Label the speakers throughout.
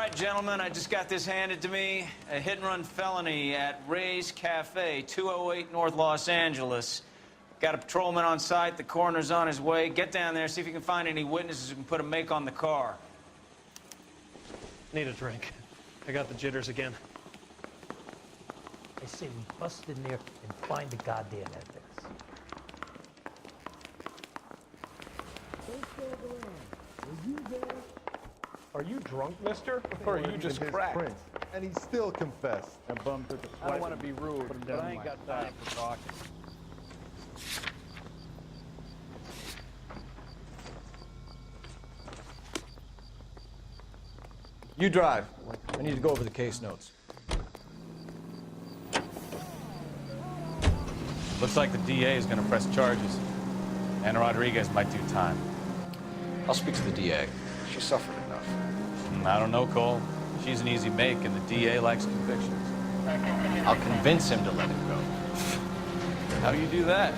Speaker 1: right, gentlemen, I just got this handed to me. A hit-and-run felony at Ray's Cafe, 208 North Los Angeles. Got a patrolman on site. The coroner's on his way. Get down there, see if you can find any witnesses who can put a make on the car.
Speaker 2: Need a drink. I got the jitters again.
Speaker 3: I say we bust in there and find the goddamn evidence.
Speaker 2: Are you drunk, mister? Or are you just cracked?
Speaker 4: Prince. And he still confessed. That bum took a swipe.
Speaker 2: I don't want to be rude, but I ain't got time for talking.
Speaker 5: You drive. I need to go over the case notes.
Speaker 6: Looks like the DA is going to press charges. Anna Rodriguez might do time.
Speaker 5: I'll speak to the DA. She suffered enough.
Speaker 6: I don't know, Cole. She's an easy make, and the DA likes convictions.
Speaker 5: I'll convince him to let him go.
Speaker 6: How do you do that?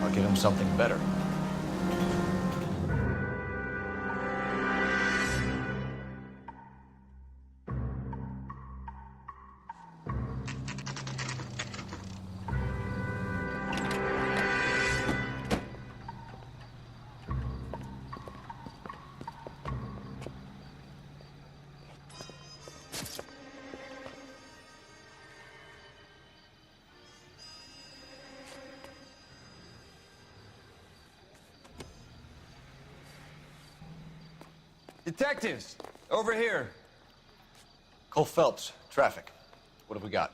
Speaker 5: I'll give him something better.
Speaker 1: Detectives, over here.
Speaker 5: Cole Phelps, traffic. What have we got?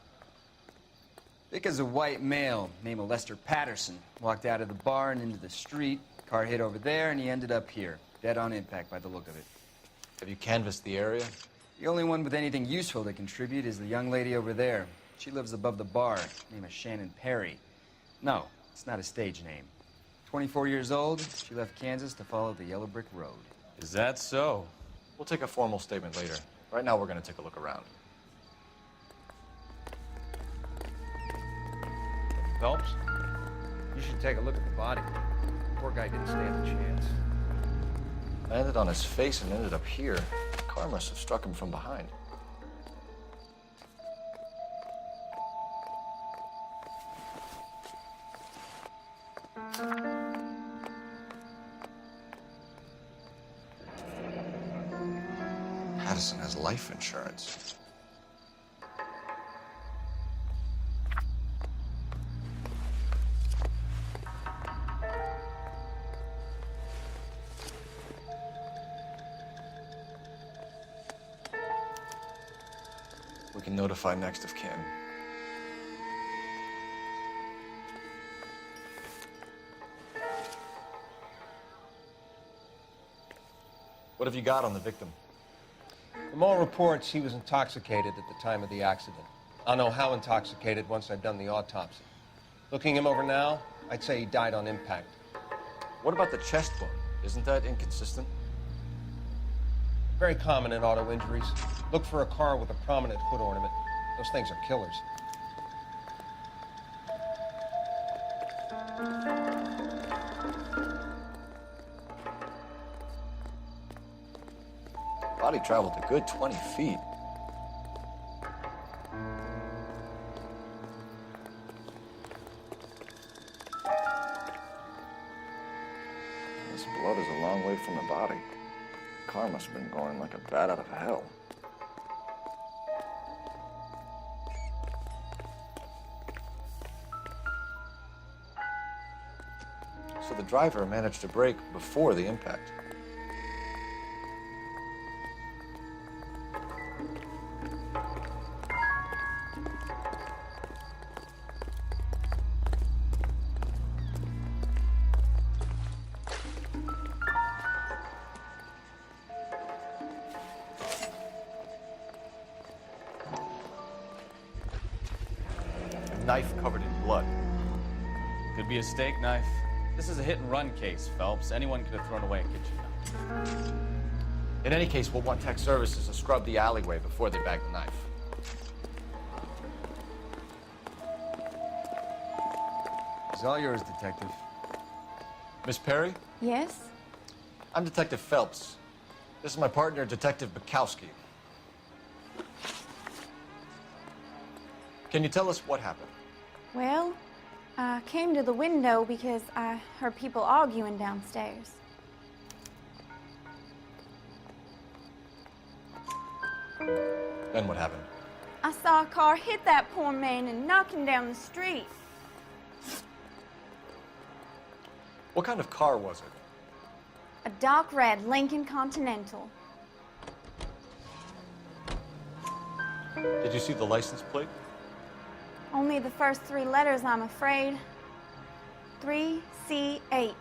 Speaker 7: Vic is a white male named Lester Patterson. Walked out of the bar and into the street. Car hit over there, and he ended up here. Dead on impact by the look of it.
Speaker 5: Have you canvassed the area?
Speaker 7: The only one with anything useful to contribute is the young lady over there. She lives above the bar. Name is Shannon Perry. No, it's not a stage name. 24 years old, she left Kansas to follow the yellow brick road.
Speaker 6: Is that so?
Speaker 5: We'll take a formal statement later. Right now, we're going to take a look around.
Speaker 8: Phelps, you should take a look at the body. Poor guy didn't stand a chance.
Speaker 5: Landed on his face and ended up here. The car must have struck him from behind. Patterson has life insurance. We can notify next of kin. What have you got on the victim?
Speaker 8: From all reports, he was intoxicated at the time of the accident. I'll know how intoxicated once I've done the autopsy. Looking him over now, I'd say he died on impact.
Speaker 5: What about the chest wound? Isn't that inconsistent?
Speaker 8: Very common in auto injuries. Look for a car with a prominent hood ornament. Those things are killers.
Speaker 5: Body traveled a good 20 feet. This blood is a long way from the body. The car must have been going like a bat out of hell. So the driver managed to brake before the impact. Knife covered in blood.
Speaker 6: Could be a steak knife. This is a hit-and-run case, Phelps. Anyone could have thrown away a kitchen knife.
Speaker 5: In any case, we'll want tech services to scrub the alleyway before they bag the knife.
Speaker 7: It's all yours, Detective.
Speaker 5: Miss Perry?
Speaker 9: Yes?
Speaker 5: I'm Detective Phelps. This is my partner, Detective Bukowski. Can you tell us what happened?
Speaker 9: Well, I came to the window because I heard people arguing downstairs.
Speaker 5: Then what happened?
Speaker 9: I saw a car hit that poor man and knock him down the street.
Speaker 5: What kind of car was it?
Speaker 9: A dark red Lincoln Continental.
Speaker 5: Did you see the license plate?
Speaker 9: Only the first 3 letters, I'm afraid. 3C8.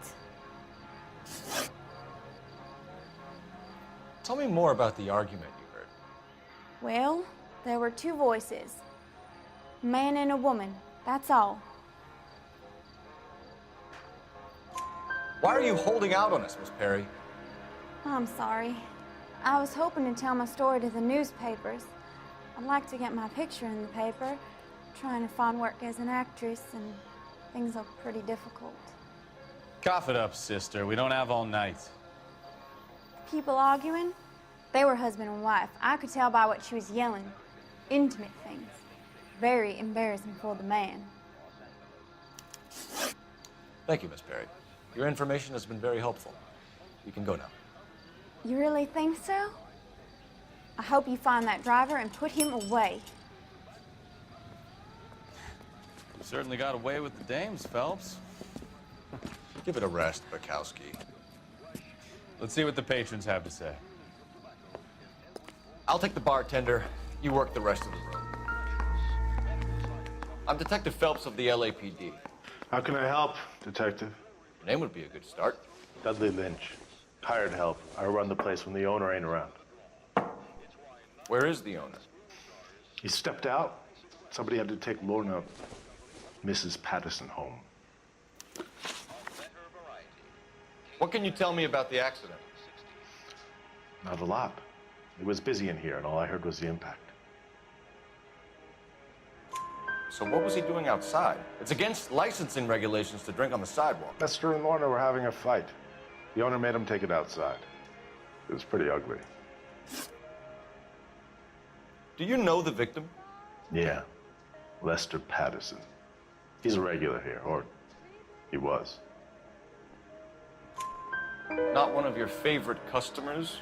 Speaker 5: Tell me more about the argument you heard.
Speaker 9: Well, there were 2 voices. A man and a woman, that's all.
Speaker 5: Why are you holding out on us, Miss Perry?
Speaker 9: I'm sorry. I was hoping to tell my story to the newspapers. I'd like to get my picture in the paper. Trying to find work as an actress, and things are pretty difficult.
Speaker 6: Cough it up, sister. We don't have all night.
Speaker 9: People arguing? They were husband and wife. I could tell by what she was yelling. Intimate things. Very embarrassing for the man.
Speaker 5: Thank you, Miss Perry. Your information has been very helpful. You can go now.
Speaker 9: You really think so? I hope you find that driver and put him away.
Speaker 6: You certainly got away with the dames, Phelps.
Speaker 5: Give it a rest, Bukowski.
Speaker 6: Let's see what the patrons have to say.
Speaker 5: I'll take the bartender. You work the rest of the room. I'm Detective Phelps of the LAPD.
Speaker 10: How can I help, Detective?
Speaker 5: Your name would be a good start.
Speaker 10: Dudley Lynch. Hired help. I run the place when the owner ain't around.
Speaker 5: Where is the owner?
Speaker 10: He stepped out. Somebody had to take Lorna, Mrs. Patterson, home.
Speaker 5: What can you tell me about the accident?
Speaker 10: Not a lot. It was busy in here, and all I heard was the impact.
Speaker 5: So what was he doing outside? It's against licensing regulations to drink on the sidewalk.
Speaker 10: Lester and Lorna were having a fight. The owner made him take it outside. It was pretty ugly.
Speaker 5: Do you know the victim?
Speaker 10: Yeah. Lester Patterson. He's a regular here, or he was.
Speaker 5: Not one of your favorite customers?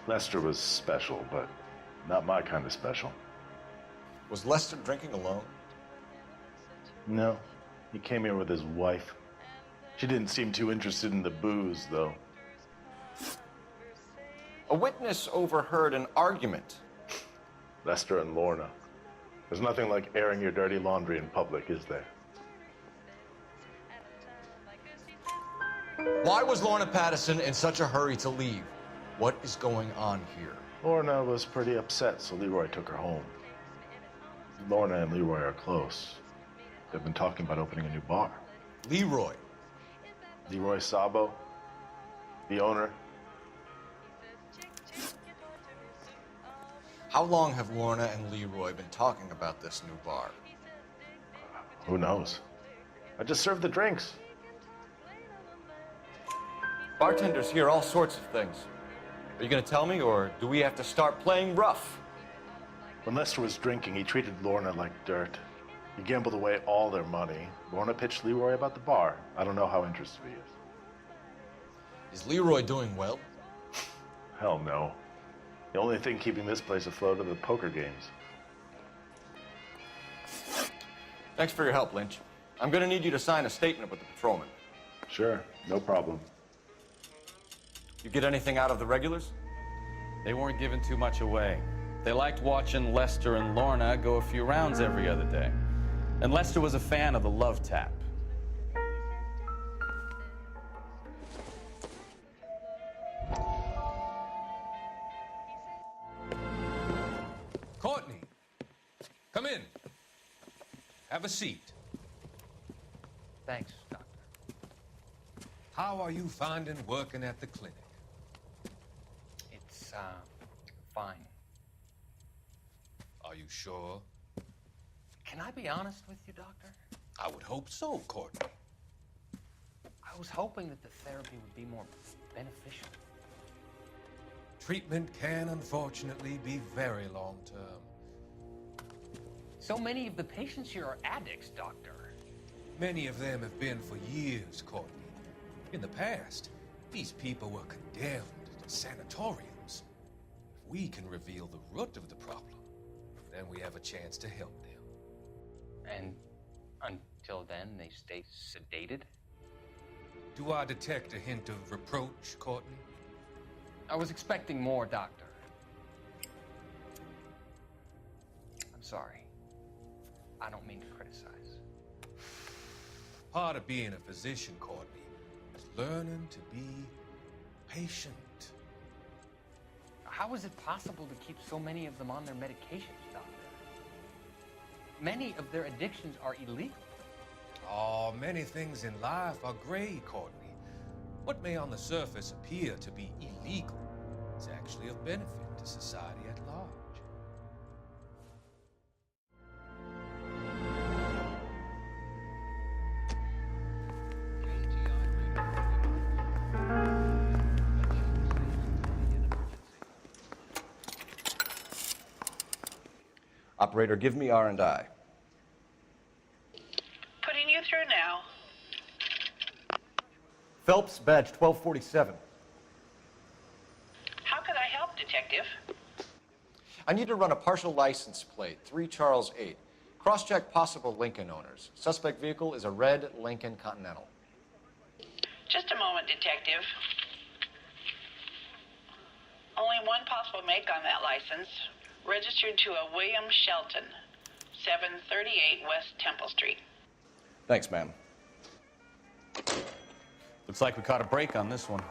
Speaker 10: Lester was special, but not my kind of special.
Speaker 5: Was Lester drinking alone?
Speaker 10: No. He came here with his wife. She didn't seem too interested in the booze, though.
Speaker 5: A witness overheard an argument.
Speaker 10: Lester and Lorna. There's nothing like airing your dirty laundry in public, is there?
Speaker 11: Why was Lorna Patterson in such a hurry to leave? What is going on here?
Speaker 10: Lorna was pretty upset, so Leroy took her home. Lorna and Leroy are close. They've been talking about opening a new bar.
Speaker 11: Leroy?
Speaker 10: Leroy Sabo, the owner.
Speaker 11: How long have Lorna and Leroy been talking about this new bar?
Speaker 10: Who knows? I just served the drinks.
Speaker 5: Bartenders hear all sorts of things. Are you going to tell me, or do we have to start playing rough?
Speaker 10: When Lester was drinking, he treated Lorna like dirt. He gambled away all their money. Lorna pitched Leroy about the bar. I don't know how interested he is.
Speaker 11: Is Leroy doing well?
Speaker 10: Hell no. The only thing keeping this place afloat are the poker games.
Speaker 5: Thanks for your help, Lynch. I'm going to need you to sign a statement with the patrolman.
Speaker 10: Sure, no problem.
Speaker 5: You get anything out of the regulars?
Speaker 6: They weren't giving too much away. They liked watching Lester and Lorna go a few rounds every other day. And Lester was a fan of the love tap.
Speaker 12: Courtney, come in. Have a seat.
Speaker 3: Thanks, Doctor.
Speaker 12: How are you finding working at the clinic?
Speaker 3: It's, fine.
Speaker 12: Are you sure?
Speaker 3: Can I be honest with you, Doctor?
Speaker 12: I would hope so, Courtney.
Speaker 3: I was hoping that the therapy would be more beneficial.
Speaker 12: Treatment can, unfortunately, be very long-term.
Speaker 3: So many of the patients here are addicts, Doctor.
Speaker 12: Many of them have been for years, Courtney. In the past, these people were condemned to sanatoriums. If we can reveal the root of the problem, then we have a chance to help them.
Speaker 3: And until then, they stay sedated?
Speaker 12: Do I detect a hint of reproach, Courtney?
Speaker 3: I was expecting more, Doctor. I'm sorry. I don't mean to criticize.
Speaker 12: Part of being a physician, Courtney, is learning to be patient.
Speaker 3: How is it possible to keep so many of them on their medications, Doctor? Many of their addictions are illegal.
Speaker 12: Oh, many things in life are gray, Courtney. What may on the surface appear to be illegal is actually of benefit to society at large.
Speaker 5: Operator, give me R&I.
Speaker 13: Putting you through now.
Speaker 4: Phelps, badge 1247.
Speaker 13: How could I help, Detective?
Speaker 5: I need to run a partial license plate, 3 Charles 8. Cross-check possible Lincoln owners. Suspect vehicle is a red Lincoln Continental.
Speaker 13: Just a moment, Detective. Only one possible make on that license. Registered to a William Shelton, 738 West Temple Street.
Speaker 5: Thanks, ma'am.
Speaker 6: Looks like we caught a break on this one.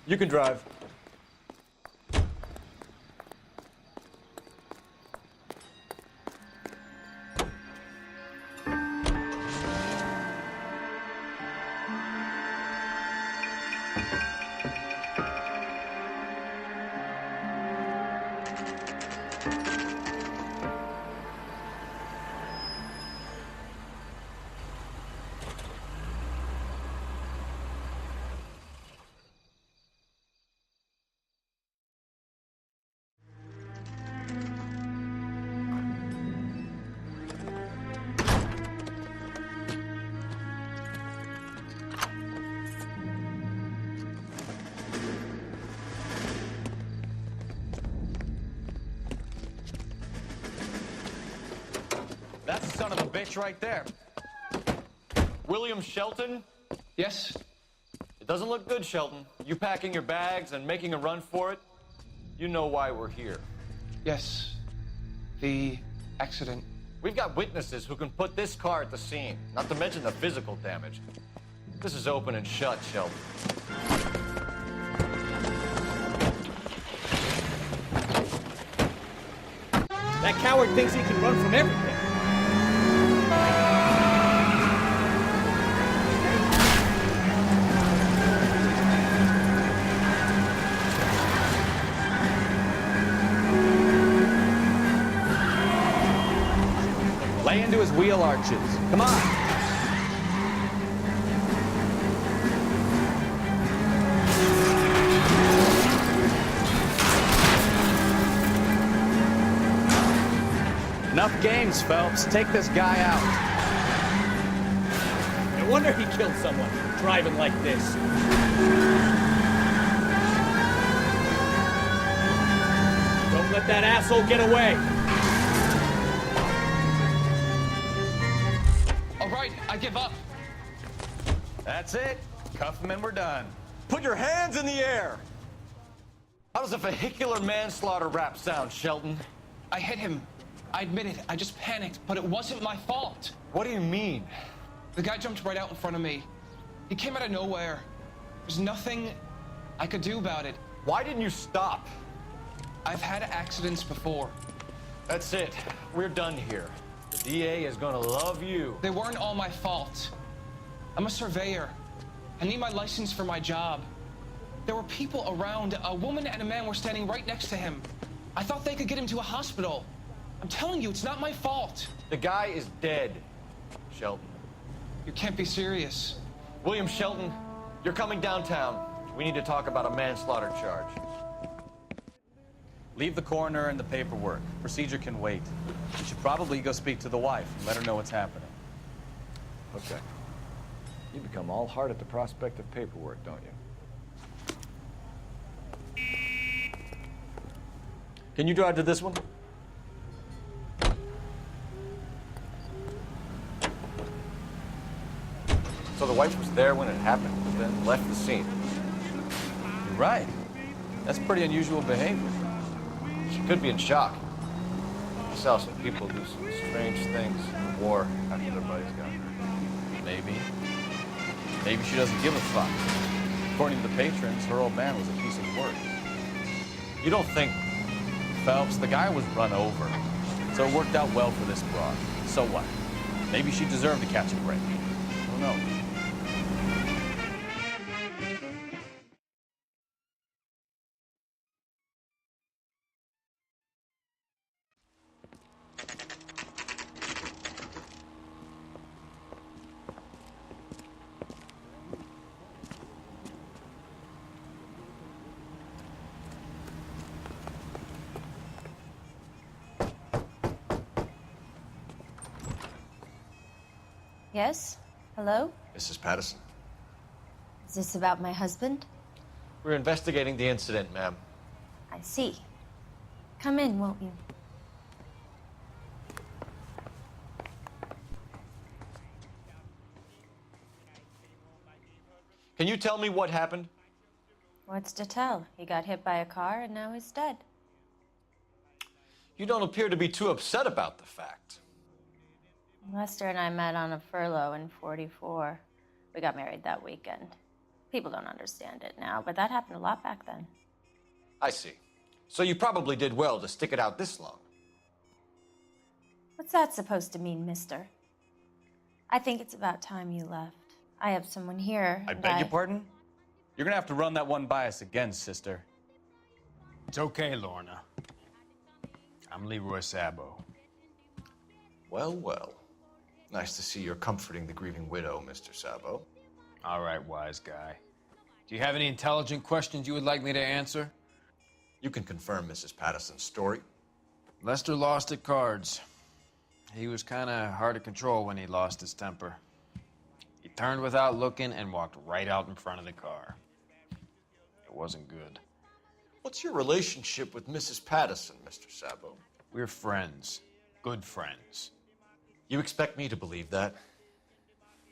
Speaker 4: You can drive.
Speaker 11: That's the son of a bitch right there. William Shelton?
Speaker 8: Yes?
Speaker 11: It doesn't look good, Shelton. You packing your bags and making a run for it? You know why we're here.
Speaker 8: Yes. The accident.
Speaker 11: We've got witnesses who can put this car at the scene, not to mention the physical damage. This is open and shut, Shelton.
Speaker 2: That coward thinks he can run from everything.
Speaker 6: Lay into his wheel arches. Come on. Enough games, Phelps. Take this guy out.
Speaker 2: No wonder he killed someone driving like this. Don't let that asshole get away.
Speaker 8: All right, I give up.
Speaker 6: That's it. Cuff him and we're done.
Speaker 11: Put your hands in the air! How does a vehicular manslaughter rap sound, Shelton?
Speaker 8: I hit him. I admit it. I just panicked, but it wasn't my fault.
Speaker 11: What do you mean?
Speaker 8: The guy jumped right out in front of me. He came out of nowhere. There's nothing I could do about it.
Speaker 11: Why didn't you stop?
Speaker 8: I've had accidents before.
Speaker 11: That's it. We're done here. The DA is gonna love you.
Speaker 8: They weren't all my fault. I'm a surveyor.
Speaker 14: I need my license for my job. There were people around. A woman and a man were standing right next to him. I thought they could get him to a hospital. I'm telling you, it's not my fault.
Speaker 11: The guy is dead, Shelton.
Speaker 14: You can't be serious.
Speaker 11: William Shelton, you're coming downtown. We need to talk about a manslaughter charge.
Speaker 6: Leave the coroner and the paperwork. Procedure can wait. You should probably go speak to the wife and let her know what's happening.
Speaker 5: Okay. You become all heart at the prospect of paperwork, don't you? Can you drive to this one? So the wife was there when it happened, but then left the scene.
Speaker 6: You're right. That's pretty unusual behavior.
Speaker 5: She could be in shock. I saw some people do some strange things in the war after their buddies got hurt.
Speaker 6: Maybe. Maybe she doesn't give a fuck. According to the patrons, her old man was a piece of work.
Speaker 11: You don't think...
Speaker 6: Phelps, the guy was run over. So it worked out well for this broad. So what? Maybe she deserved to catch a break. Who knows?
Speaker 15: Yes? Hello?
Speaker 5: Mrs. Patterson.
Speaker 15: Is this about my husband?
Speaker 5: We're investigating the incident, ma'am.
Speaker 15: I see. Come in, won't you?
Speaker 11: Can you tell me what happened?
Speaker 15: What's to tell? He got hit by a car and now he's dead.
Speaker 11: You don't appear to be too upset about the fact.
Speaker 15: Lester and I met on a furlough in '44. We got married that weekend. People don't understand it now, but that happened a lot back then.
Speaker 11: I see. So you probably did well to stick it out this long.
Speaker 15: What's that supposed to mean, mister? I think it's about time you left. I have someone here.
Speaker 6: I beg your pardon? You're gonna have to run that one by us again, sister.
Speaker 1: It's okay, Lorna. I'm Leroy Sabo.
Speaker 5: Well, well. Nice to see you're comforting the grieving widow, Mr. Sabo.
Speaker 1: All right, wise guy. Do you have any intelligent questions you would like me to answer?
Speaker 5: You can confirm Mrs. Patterson's story.
Speaker 1: Lester lost at cards. He was kind of hard to control when he lost his temper. He turned without looking and walked right out in front of the car. It wasn't good.
Speaker 5: What's your relationship with Mrs. Patterson, Mr. Sabo?
Speaker 1: We're friends. Good friends.
Speaker 5: You expect me to believe that?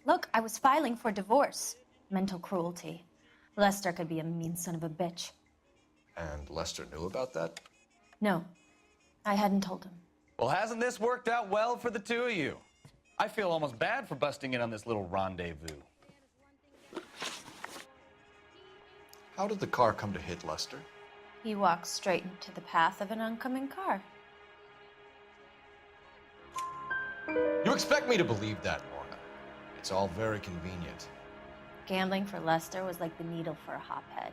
Speaker 15: Look, I was filing for divorce. Mental cruelty. Lester could be a mean son of a bitch.
Speaker 5: And Lester knew about that?
Speaker 15: No, I hadn't told him.
Speaker 6: Well, hasn't this worked out well for the two of you? I feel almost bad for busting in on this little rendezvous.
Speaker 5: How did the car come to hit Lester?
Speaker 15: He walked straight into the path of an oncoming car.
Speaker 5: You expect me to believe that, Lorna? It's all very convenient.
Speaker 15: Gambling for Lester was like the needle for a hophead.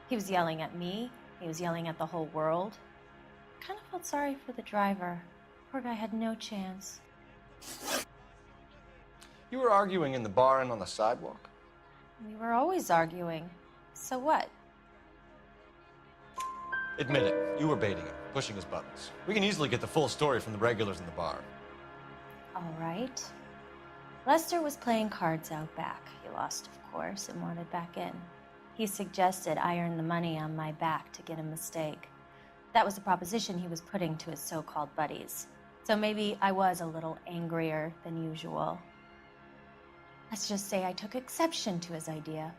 Speaker 15: He was yelling at me. He was yelling at the whole world. I kind of felt sorry for the driver. Poor guy had no chance.
Speaker 5: You were arguing in the bar and on the sidewalk?
Speaker 15: We were always arguing. So what?
Speaker 5: Admit it. You were baiting him, pushing his buttons. We can easily get the full story from the regulars in the bar.
Speaker 15: All right. Lester was playing cards out back. He lost, of course, and wanted back in. He suggested I earn the money on my back to get a mistake. That was the proposition he was putting to his so-called buddies. So maybe I was a little angrier than usual. Let's just say I took exception to his idea.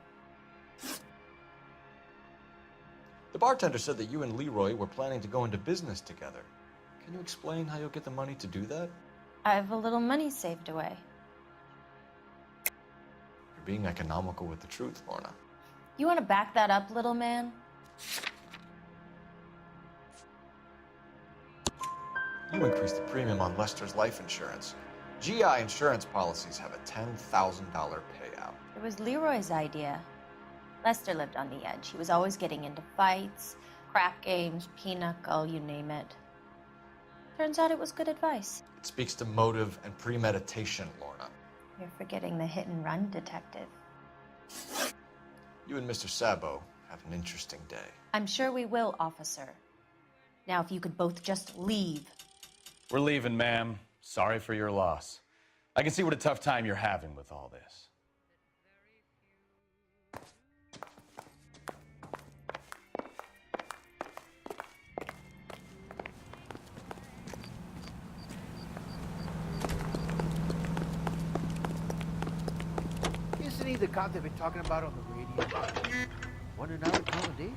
Speaker 5: The bartender said that you and Leroy were planning to go into business together. Can you explain how you'll get the money to do that?
Speaker 15: I have a little money saved away.
Speaker 5: You're being economical with the truth, Lorna.
Speaker 15: You want to back that up, little man?
Speaker 5: You increased the premium on Lester's life insurance. GI insurance policies have a $10,000 payout.
Speaker 15: It was Leroy's idea. Lester lived on the edge. He was always getting into fights, crack games, pinochle, you name it. Turns out it was good advice.
Speaker 5: It speaks to motive and premeditation, Lorna.
Speaker 15: You're forgetting the hit-and-run detective.
Speaker 5: You and Mr. Sabo have an interesting day.
Speaker 15: I'm sure we will, officer. Now, if you could both just leave.
Speaker 6: We're leaving, ma'am. Sorry for your loss. I can see what a tough time you're having with all this.
Speaker 16: Isn't he the cop they've been talking about on the radio? Want another accommodation?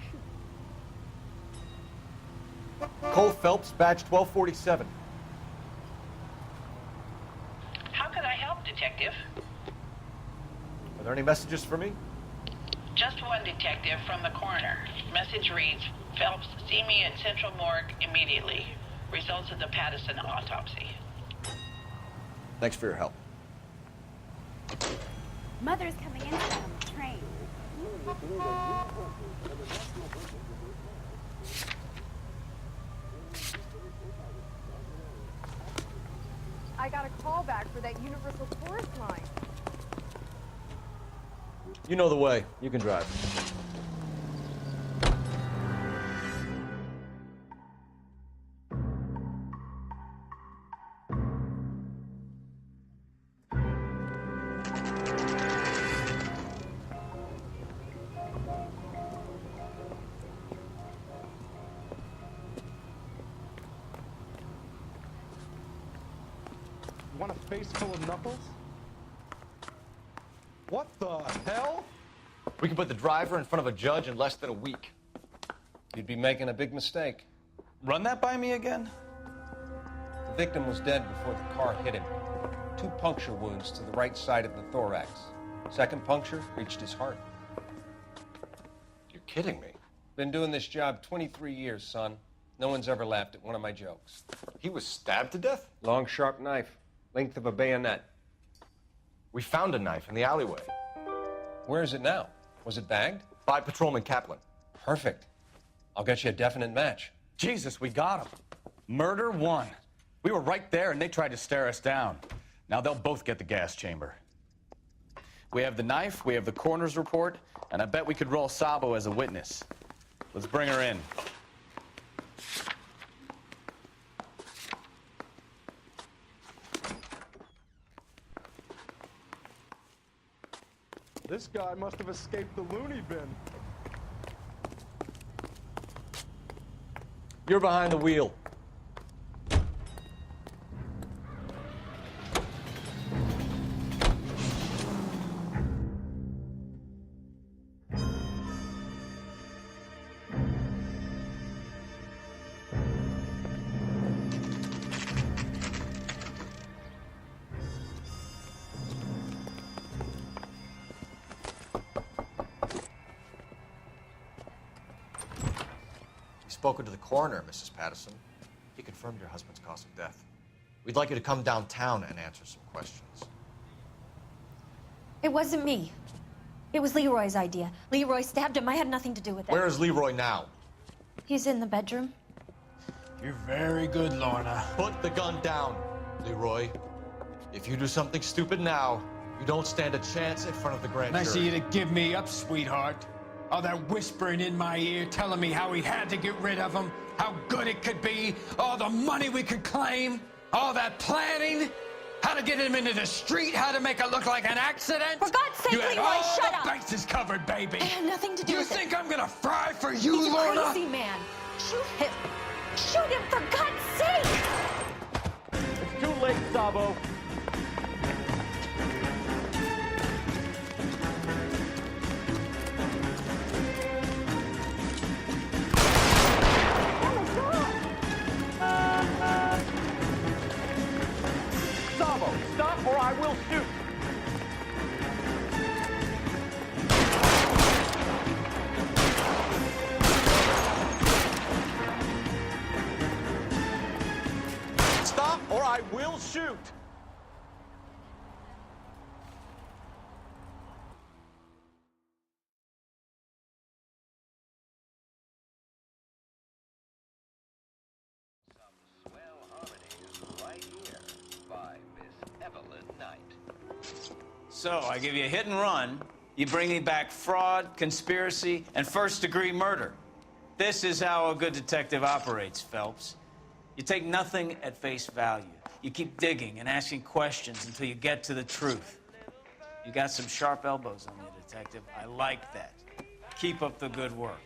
Speaker 4: Cole Phelps, badge 1247.
Speaker 13: How could I help, Detective?
Speaker 4: Are there any messages for me?
Speaker 13: Just one detective from the coroner. Message reads, Phelps, see me at Central Morgue immediately. Results of the Pattison autopsy.
Speaker 4: Thanks for your help.
Speaker 9: Mother's coming in on the train.
Speaker 2: I got a call back for that universal chorus line.
Speaker 4: You know the way. You can drive.
Speaker 2: Want a face full of knuckles? What the hell?
Speaker 5: We can put the driver in front of a judge in less than a week.
Speaker 8: You'd be making a big mistake.
Speaker 6: Run that by me again?
Speaker 8: The victim was dead before the car hit him. 2 puncture wounds to the right side of the thorax. Second puncture reached his heart.
Speaker 5: You're kidding me.
Speaker 8: Been doing this job 23 years, son. No one's ever laughed at one of my jokes.
Speaker 5: He was stabbed to death?
Speaker 8: Long, sharp knife. Length of a bayonet.
Speaker 5: We found a knife in the alleyway.
Speaker 8: Where is it now? Was it bagged?
Speaker 5: By Patrolman Kaplan.
Speaker 8: Perfect. I'll get you a definite match.
Speaker 6: Jesus, we got him. Murder 1. We were right there and they tried to stare us down. Now they'll both get the gas chamber. We have the knife, we have the coroner's report, and I bet we could roll Sabo as a witness. Let's bring her in.
Speaker 2: This guy must have escaped the loony bin.
Speaker 4: You're behind the wheel.
Speaker 5: Spoken to the coroner, Mrs. Pattison. He confirmed your husband's cause of death. We'd like you to come downtown and answer some questions.
Speaker 15: It wasn't me. It was Leroy's idea. Leroy stabbed him. I had nothing to do with it.
Speaker 5: Where is Leroy now?
Speaker 15: He's in the bedroom.
Speaker 16: You're very good, Lorna.
Speaker 5: Put the gun down, Leroy. If you do something stupid now, you don't stand a chance in front of the grand jury.
Speaker 16: Nice of you to give me up, sweetheart. All that whispering in my ear telling me how we had to get rid of him, how good it could be, all the money we could claim, all that planning, how to get him into the street, how to make it look like an accident.
Speaker 15: For God's sake,
Speaker 16: you had
Speaker 15: Leroy,
Speaker 16: all
Speaker 15: shut
Speaker 16: the
Speaker 15: up.
Speaker 16: bases covered, baby.
Speaker 15: I had nothing to do
Speaker 16: you
Speaker 15: with it.
Speaker 16: You think I'm gonna fry for you,
Speaker 15: He's
Speaker 16: Lorna?
Speaker 15: a crazy man. Shoot him. Shoot him, for God's sake!
Speaker 4: It's too late, Sabo. Sabo, stop or I will shoot.
Speaker 5: Stop or I will shoot.
Speaker 1: So, I give you a hit and run. You bring me back fraud, conspiracy, and first-degree murder. This is how a good detective operates, Phelps. You take nothing at face value. You keep digging and asking questions until you get to the truth. You got some sharp elbows on you, detective. I like that. Keep up the good work.